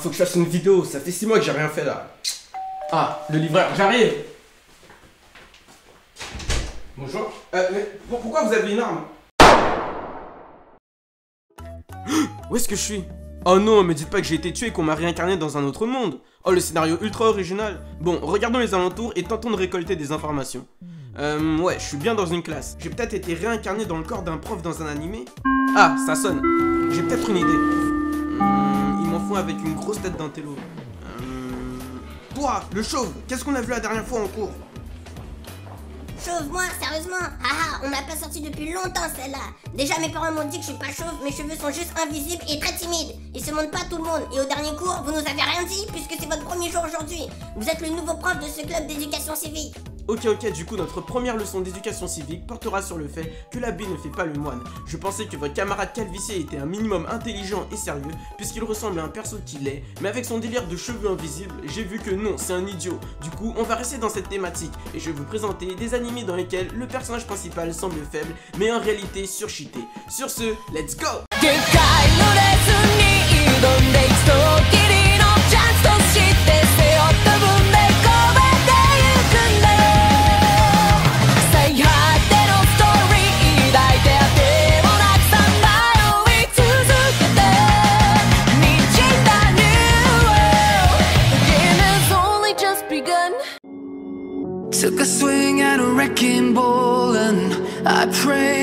faut que je fasse une vidéo, ça fait 6 mois que j'ai rien fait là. Ah, le livreur, j'arrive. Bonjour. Mais pourquoi vous avez une arme? Où est-ce que je suis? Oh non, me dites pas que j'ai été tué et qu'on m'a réincarné dans un autre monde. Oh, le scénario ultra original. Bon, regardons les alentours et tentons de récolter des informations. Ouais, je suis bien dans une classe. J'ai peut-être été réincarné dans le corps d'un prof dans un animé. Ah, ça sonne. J'ai peut-être une idée. Ils m'en font avec une grosse tête d'un télo. Toi, le chauve, qu'est-ce qu'on a vu la dernière fois en cours? Chauve, moi, sérieusement? Haha, on m'a pas sorti depuis longtemps celle-là. Déjà mes parents m'ont dit que je suis pas chauve, mes cheveux sont juste invisibles et très timides. Ils se montrent pas à tout le monde. Et au dernier cours, vous nous avez rien dit puisque c'est votre premier jour aujourd'hui. Vous êtes le nouveau prof de ce club d'éducation civique. Ok, du coup notre première leçon d'éducation civique portera sur le fait que l'habit ne fait pas le moine. Je pensais que votre camarade Calvicier était un minimum intelligent et sérieux puisqu'il ressemble à un perso qu'il est, mais avec son délire de cheveux invisibles, j'ai vu que non, c'est un idiot. Du coup, on va rester dans cette thématique et je vais vous présenter des animés dans lesquels le personnage principal semble faible, mais en réalité surcheaté. Sur ce, let's go!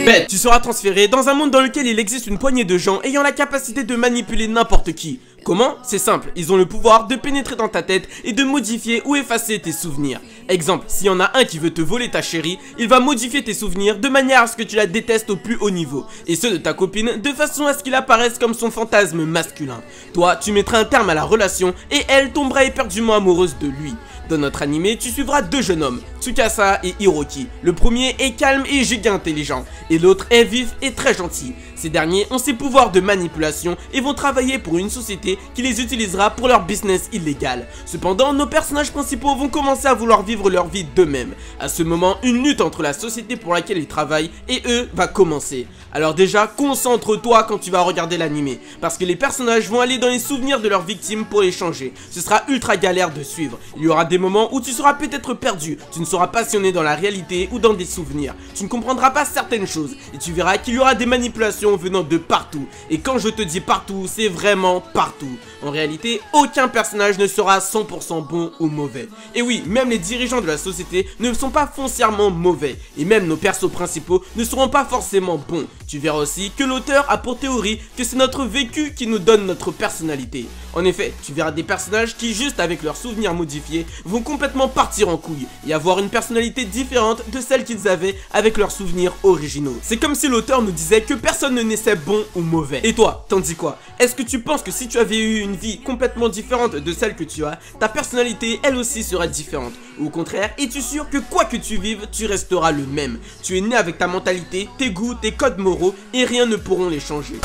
Bête, tu seras transféré dans un monde dans lequel il existe une poignée de gens ayant la capacité de manipuler n'importe qui. Comment? C'est simple, ils ont le pouvoir de pénétrer dans ta tête et de modifier ou effacer tes souvenirs. Exemple, s'il y en a un qui veut te voler ta chérie, il va modifier tes souvenirs de manière à ce que tu la détestes au plus haut niveau, et ceux de ta copine de façon à ce qu'il apparaisse comme son fantasme masculin. Toi, tu mettras un terme à la relation et elle tombera éperdument amoureuse de lui. Dans notre animé, tu suivras deux jeunes hommes, Tsukasa et Hiroki. Le premier est calme et giga intelligent, et l'autre est vif et très gentil. Ces derniers ont ses pouvoirs de manipulation et vont travailler pour une société qui les utilisera pour leur business illégal. Cependant, nos personnages principaux vont commencer à vouloir vivre leur vie d'eux-mêmes. À ce moment, une lutte entre la société pour laquelle ils travaillent et eux va commencer. Alors déjà, concentre-toi quand tu vas regarder l'animé, parce que les personnages vont aller dans les souvenirs de leurs victimes pour les changer. Ce sera ultra galère de suivre. Il y aura des moments où tu seras peut-être perdu, tu ne seras passionné dans la réalité ou dans des souvenirs. Tu ne comprendras pas certaines choses et tu verras qu'il y aura des manipulations venant de partout. Et quand je te dis partout, c'est vraiment partout. En réalité, aucun personnage ne sera 100% bon ou mauvais. Et oui, même les dirigeants de la société ne sont pas foncièrement mauvais. Et même nos persos principaux ne seront pas forcément bons. Tu verras aussi que l'auteur a pour théorie que c'est notre vécu qui nous donne notre personnalité. En effet, tu verras des personnages qui, juste avec leurs souvenirs modifiés, vont complètement partir en couille et avoir une personnalité différente de celle qu'ils avaient avec leurs souvenirs originaux. C'est comme si l'auteur nous disait que personne ne naissait bon ou mauvais. Et toi, t'en dis quoi? Est-ce que tu penses que si tu avais eu une vie complètement différente de celle que tu as, ta personnalité elle aussi serait différente? Ou au contraire, es-tu sûr que quoi que tu vives, tu resteras le même? Tu es né avec ta mentalité, tes goûts, tes codes moraux et rien ne pourront les changer.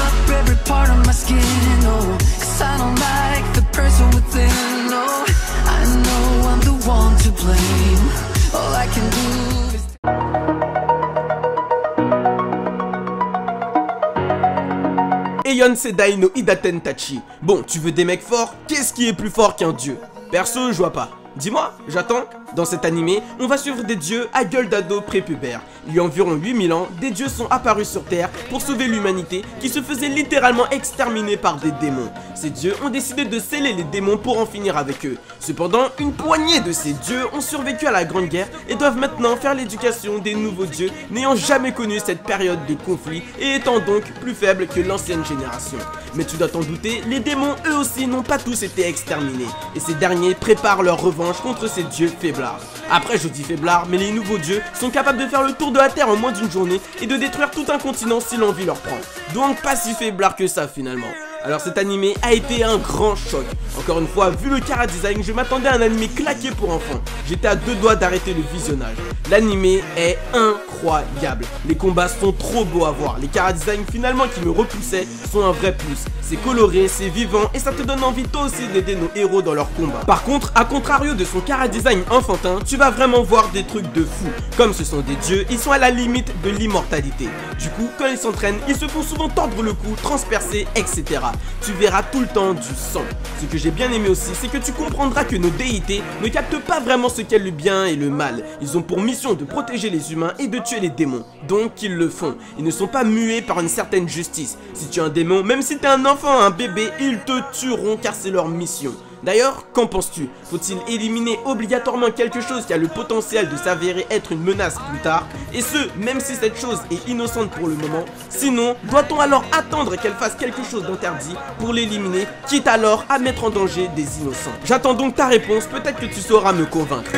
Eion Sedai no Idaten Tachi. Bon, tu veux des mecs forts? Qu'est-ce qui est plus fort qu'un dieu? Perso, je vois pas. Dis-moi, j'attends. Dans cet animé, on va suivre des dieux à gueule d'ado prépubère. Il y a environ 8000 ans, des dieux sont apparus sur Terre pour sauver l'humanité qui se faisait littéralement exterminer par des démons. Ces dieux ont décidé de sceller les démons pour en finir avec eux. Cependant, une poignée de ces dieux ont survécu à la Grande Guerre et doivent maintenant faire l'éducation des nouveaux dieux n'ayant jamais connu cette période de conflit et étant donc plus faibles que l'ancienne génération. Mais tu dois t'en douter, les démons eux aussi n'ont pas tous été exterminés et ces derniers préparent leur revanche contre ces dieux faiblards. Après je dis faiblards, mais les nouveaux dieux sont capables de faire le tour de la Terre en moins d'une journée et de détruire tout un continent si l'envie leur prend. Donc pas si faiblards que ça finalement. Alors cet animé a été un grand choc. Encore une fois, vu le chara-design, je m'attendais à un animé claqué pour enfants. J'étais à deux doigts d'arrêter le visionnage. L'animé est incroyable. Les combats sont trop beaux à voir. Les chara-design finalement qui me repoussaient sont un vrai plus. C'est coloré, c'est vivant et ça te donne envie toi aussi d'aider nos héros dans leurs combats. Par contre, à contrario de son chara-design enfantin, tu vas vraiment voir des trucs de fou. Comme ce sont des dieux, ils sont à la limite de l'immortalité. Du coup, quand ils s'entraînent, ils se font souvent tordre le cou, transpercer, etc. Tu verras tout le temps du sang. Ce que j'ai bien aimé aussi, c'est que tu comprendras que nos déités ne captent pas vraiment ce qu'est le bien et le mal. Ils ont pour mission de protéger les humains et de tuer les démons. Donc ils le font. Ils ne sont pas mués par une certaine justice. Si tu es un démon, même si tu es un enfant, un bébé, ils te tueront car c'est leur mission. D'ailleurs, qu'en penses-tu? Faut-il éliminer obligatoirement quelque chose qui a le potentiel de s'avérer être une menace plus tard? Et ce, même si cette chose est innocente pour le moment. Sinon, doit-on alors attendre qu'elle fasse quelque chose d'interdit pour l'éliminer, quitte alors à mettre en danger des innocents? J'attends donc ta réponse, peut-être que tu sauras me convaincre.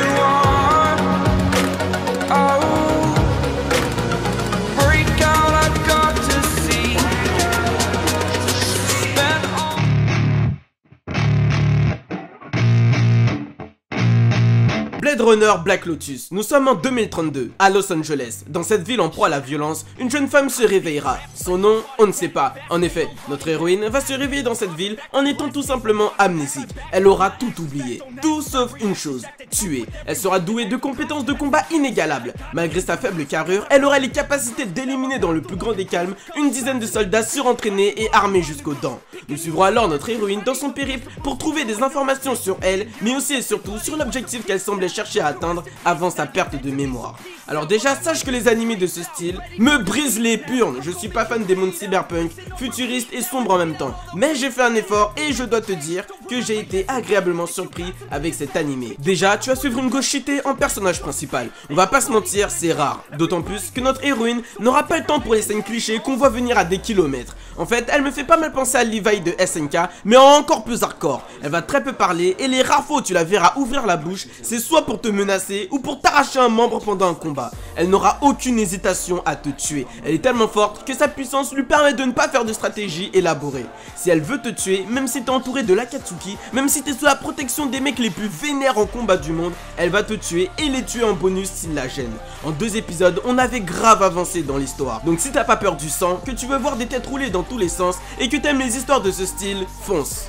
Blade Runner Black Lotus, nous sommes en 2032, à Los Angeles. Dans cette ville en proie à la violence, une jeune femme se réveillera. Son nom, on ne sait pas. En effet, notre héroïne va se réveiller dans cette ville en étant tout simplement amnésique. Elle aura tout oublié, tout sauf une chose, tuer. Elle sera douée de compétences de combat inégalables. Malgré sa faible carrure, elle aura les capacités d'éliminer dans le plus grand des calmes une dizaine de soldats surentraînés et armés jusqu'aux dents. Nous suivrons alors notre héroïne dans son périple pour trouver des informations sur elle, mais aussi et surtout sur l'objectif qu'elle semblait chercher à atteindre avant sa perte de mémoire. Alors déjà, sache que les animés de ce style me brisent les purnes. Je suis pas fan des mondes cyberpunk, futuristes et sombres en même temps. Mais j'ai fait un effort et je dois te dire que j'ai été agréablement surpris avec cet animé. Déjà, tu vas suivre une gauche cheatée en personnage principal. On va pas se mentir, c'est rare. D'autant plus que notre héroïne n'aura pas le temps pour les scènes clichés qu'on voit venir à des kilomètres. En fait, elle me fait pas mal penser à Levi de SNK, mais en encore plus hardcore. Elle va très peu parler et les rares fois où tu la verras ouvrir la bouche, c'est soit pour te menacer ou pour t'arracher un membre pendant un combat. Elle n'aura aucune hésitation à te tuer. Elle est tellement forte que sa puissance lui permet de ne pas faire de stratégie élaborée. Si elle veut te tuer, même si t'es entouré de l'Akatsuki, même si t'es sous la protection des mecs les plus vénères en combat du monde, elle va te tuer et les tuer en bonus s'il la gêne. En 2 épisodes, on avait grave avancé dans l'histoire. Donc si t'as pas peur du sang, que tu veux voir des têtes rouler dans tous les sens et que t'aimes les histoires de ce style, fonce.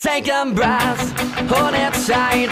Take a breath, hold it tight,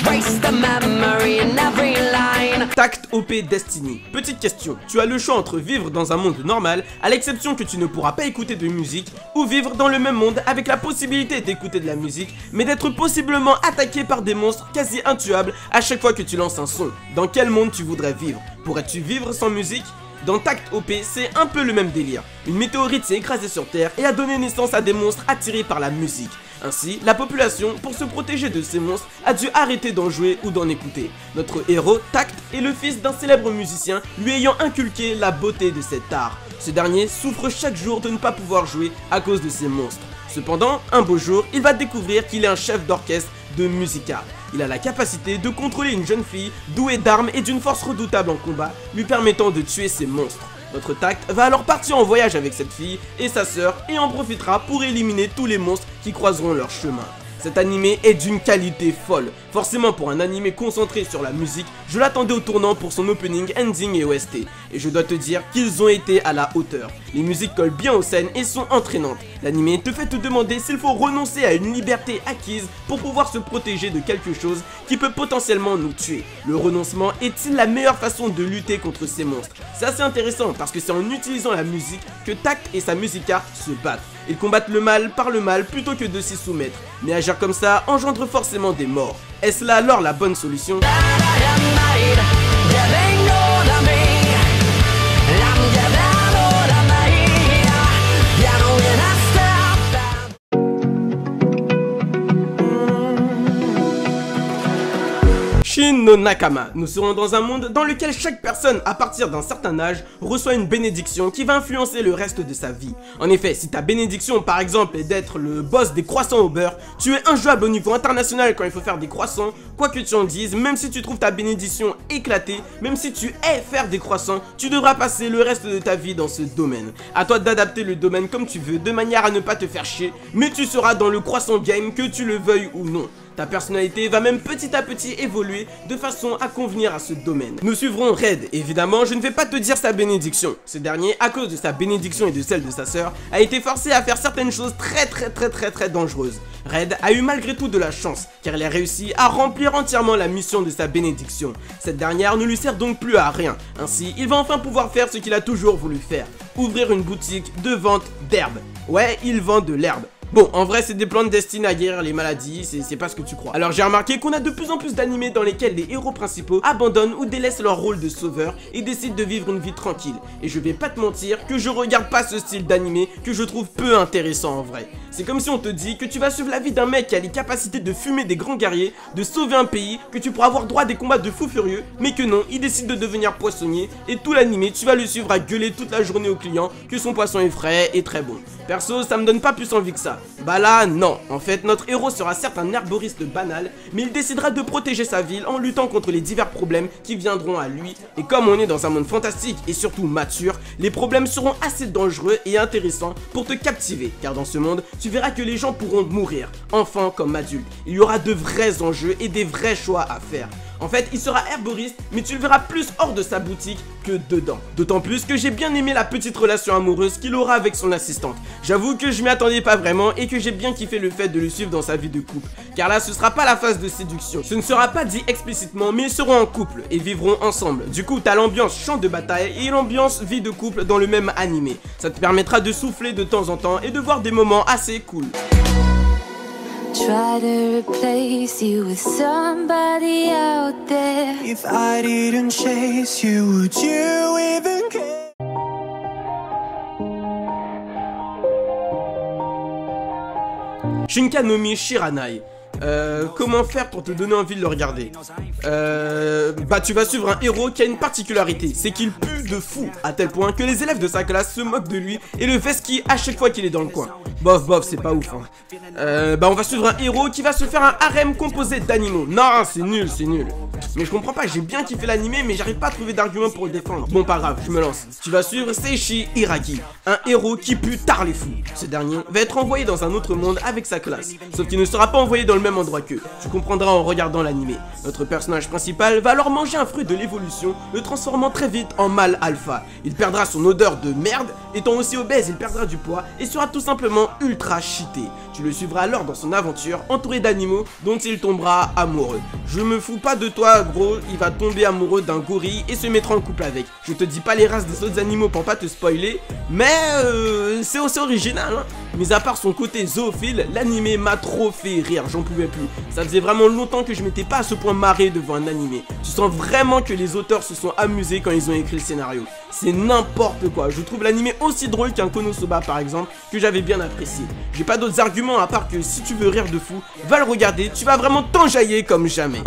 trace the memory in every line. Tact OP Destiny. Petite question, tu as le choix entre vivre dans un monde normal, à l'exception que tu ne pourras pas écouter de musique, ou vivre dans le même monde avec la possibilité d'écouter de la musique, mais d'être possiblement attaqué par des monstres quasi intuables à chaque fois que tu lances un son. Dans quel monde tu voudrais vivre? Pourrais-tu vivre sans musique? Dans Tact OP, c'est un peu le même délire. Une météorite s'est écrasée sur Terre et a donné naissance à des monstres attirés par la musique. Ainsi, la population, pour se protéger de ces monstres, a dû arrêter d'en jouer ou d'en écouter. Notre héros, Tact, est le fils d'un célèbre musicien lui ayant inculqué la beauté de cet art. Ce dernier souffre chaque jour de ne pas pouvoir jouer à cause de ces monstres. Cependant, un beau jour, il va découvrir qu'il est un chef d'orchestre de Musica. Il a la capacité de contrôler une jeune fille douée d'armes et d'une force redoutable en combat, lui permettant de tuer ces monstres. Notre Tact va alors partir en voyage avec cette fille et sa sœur et en profitera pour éliminer tous les monstres qui croiseront leur chemin. Cet animé est d'une qualité folle. Forcément, pour un animé concentré sur la musique, je l'attendais au tournant pour son opening, ending et OST. Et je dois te dire qu'ils ont été à la hauteur. Les musiques collent bien aux scènes et sont entraînantes. L'animé te fait te demander s'il faut renoncer à une liberté acquise pour pouvoir se protéger de quelque chose qui peut potentiellement nous tuer. Le renoncement est-il la meilleure façon de lutter contre ces monstres? C'est assez intéressant parce que c'est en utilisant la musique que Tact et sa musica se battent. Ils combattent le mal par le mal plutôt que de s'y soumettre. Mais agir comme ça engendre forcément des morts. Est-ce là alors la bonne solution? Shin no Nakama. Nous serons dans un monde dans lequel chaque personne à partir d'un certain âge reçoit une bénédiction qui va influencer le reste de sa vie. En effet, si ta bénédiction par exemple est d'être le boss des croissants au beurre, tu es injouable au niveau international quand il faut faire des croissants, quoi que tu en dises, même si tu trouves ta bénédiction éclatée, même si tu hais faire des croissants, tu devras passer le reste de ta vie dans ce domaine. À toi d'adapter le domaine comme tu veux, de manière à ne pas te faire chier, mais tu seras dans le croissant game que tu le veuilles ou non. Ta personnalité va même petit à petit évoluer de façon à convenir à ce domaine. Nous suivrons Red. Évidemment, je ne vais pas te dire sa bénédiction. Ce dernier, à cause de sa bénédiction et de celle de sa sœur, a été forcé à faire certaines choses très dangereuses. Red a eu malgré tout de la chance, car il a réussi à remplir entièrement la mission de sa bénédiction. Cette dernière ne lui sert donc plus à rien. Ainsi, il va enfin pouvoir faire ce qu'il a toujours voulu faire. Ouvrir une boutique de vente d'herbe. Ouais, il vend de l'herbe. Bon, en vrai, c'est des plantes destinées à guérir les maladies, c'est pas ce que tu crois. Alors j'ai remarqué qu'on a de plus en plus d'animés dans lesquels les héros principaux abandonnent ou délaissent leur rôle de sauveur et décident de vivre une vie tranquille. Et je vais pas te mentir que je regarde pas ce style d'animé que je trouve peu intéressant en vrai. C'est comme si on te dit que tu vas suivre la vie d'un mec qui a les capacités de fumer des grands guerriers, de sauver un pays, que tu pourras avoir droit à des combats de fous furieux, mais que non, il décide de devenir poissonnier et tout l'animé, tu vas le suivre à gueuler toute la journée au client que son poisson est frais et très bon. Perso, ça me donne pas plus envie que ça. Bah là, non. En fait, notre héros sera certes un herboriste banal, mais il décidera de protéger sa ville en luttant contre les divers problèmes qui viendront à lui. Et comme on est dans un monde fantastique et surtout mature, les problèmes seront assez dangereux et intéressants pour te captiver. Car dans ce monde, tu verras que les gens pourront mourir, enfants comme adultes. Il y aura de vrais enjeux et des vrais choix à faire. En fait, il sera herboriste, mais tu le verras plus hors de sa boutique que dedans. D'autant plus que j'ai bien aimé la petite relation amoureuse qu'il aura avec son assistante. J'avoue que je m'y attendais pas vraiment et que j'ai bien kiffé le fait de le suivre dans sa vie de couple. Car là, ce sera pas la phase de séduction. Ce ne sera pas dit explicitement, mais ils seront en couple et vivront ensemble. Du coup, t'as l'ambiance champ de bataille et l'ambiance vie de couple dans le même animé. Ça te permettra de souffler de temps en temps et de voir des moments assez cool. Try to replace you with somebody out there. If I didn't chase you, would you even care? Shinkanomi Shiranai. Comment faire pour te donner envie de le regarder? Bah tu vas suivre un héros qui a une particularité, c'est qu'il pue de fou, à tel point que les élèves de sa classe se moquent de lui et le vesquillent à chaque fois qu'il est dans le coin. Bof, c'est pas ouf hein. Bah on va suivre un héros qui va se faire un harem composé d'animaux. Non, c'est nul. Mais je comprends pas, j'ai bien kiffé l'animé mais j'arrive pas à trouver d'argument pour le défendre. Bon pas grave, je me lance. Tu vas suivre Seishi Hiraki, un héros qui pue tard les fous. Ce dernier va être envoyé dans un autre monde avec sa classe, sauf qu'il ne sera pas envoyé dans le même endroit qu'eux. Tu comprendras en regardant l'animé. Notre personnage principal va alors manger un fruit de l'évolution, le transformant très vite en mâle alpha. Il perdra son odeur de merde, étant aussi obèse, il perdra du poids et sera tout simplement ultra cheaté. Tu le suivras alors dans son aventure, entouré d'animaux dont il tombera amoureux. Je me fous pas de toi gros, il va tomber amoureux d'un gorille et se mettra en couple avec. Je te dis pas les races des autres animaux pour pas te spoiler, mais c'est aussi original hein. Mais à part son côté zoophile, l'animé m'a trop fait rire, j'en pouvais plus. Ça faisait vraiment longtemps que je m'étais pas à ce point marré devant un animé. Tu sens vraiment que les auteurs se sont amusés quand ils ont écrit le scénario. C'est n'importe quoi, je trouve l'animé aussi drôle qu'un Konosuba par exemple, que j'avais bien apprécié. J'ai pas d'autres arguments à part que si tu veux rire de fou, va le regarder, tu vas vraiment t'enjailler comme jamais.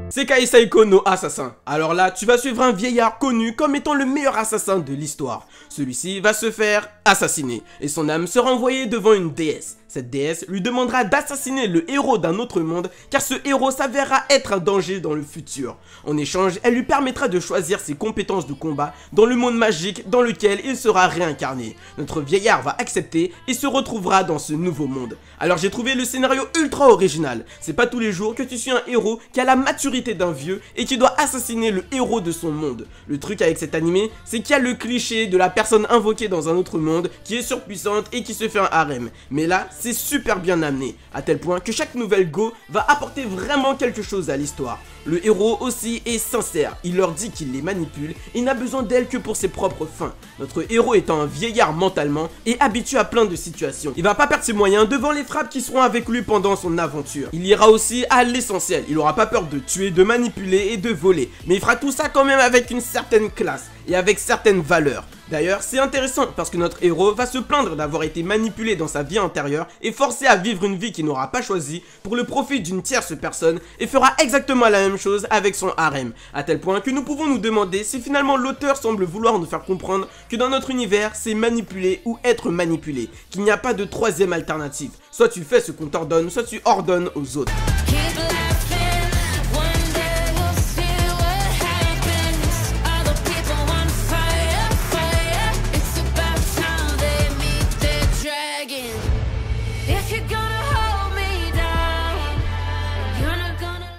Sekai Saiko no Assassin. Alors là, tu vas suivre un vieillard connu comme étant le meilleur assassin de l'histoire. Celui-ci va se faire assassiner et son âme sera envoyée devant une déesse. Cette déesse lui demandera d'assassiner le héros d'un autre monde car ce héros s'avérera être un danger dans le futur. En échange, elle lui permettra de choisir ses compétences de combat dans le monde magique dans lequel il sera réincarné. Notre vieillard va accepter et se retrouvera dans ce nouveau monde. Alors j'ai trouvé le scénario ultra original. C'est pas tous les jours que tu suis un héros qui a la maturité d'un vieux et qui doit assassiner le héros de son monde. Le truc avec cet animé, c'est qu'il y a le cliché de la personne invoquée dans un autre monde qui est surpuissante et qui se fait un harem. Mais là, c'est super bien amené, à tel point que chaque nouvelle go va apporter vraiment quelque chose à l'histoire. Le héros aussi est sincère, il leur dit qu'il les manipule et n'a besoin d'elles que pour ses propres fins. Notre héros étant un vieillard mentalement et habitué à plein de situations, il va pas perdre ses moyens devant les frappes qui seront avec lui pendant son aventure. Il ira aussi à l'essentiel, il aura pas peur de tuer, de manipuler et de voler, mais il fera tout ça quand même avec une certaine classe et avec certaines valeurs. D'ailleurs, c'est intéressant parce que notre héros va se plaindre d'avoir été manipulé dans sa vie antérieure et forcé à vivre une vie qu'il n'aura pas choisie pour le profit d'une tierce personne et fera exactement la même chose avec son harem, à tel point que nous pouvons nous demander si finalement l'auteur semble vouloir nous faire comprendre que dans notre univers, c'est manipuler ou être manipulé, qu'il n'y a pas de troisième alternative. Soit tu fais ce qu'on t'ordonne, soit tu ordonnes aux autres.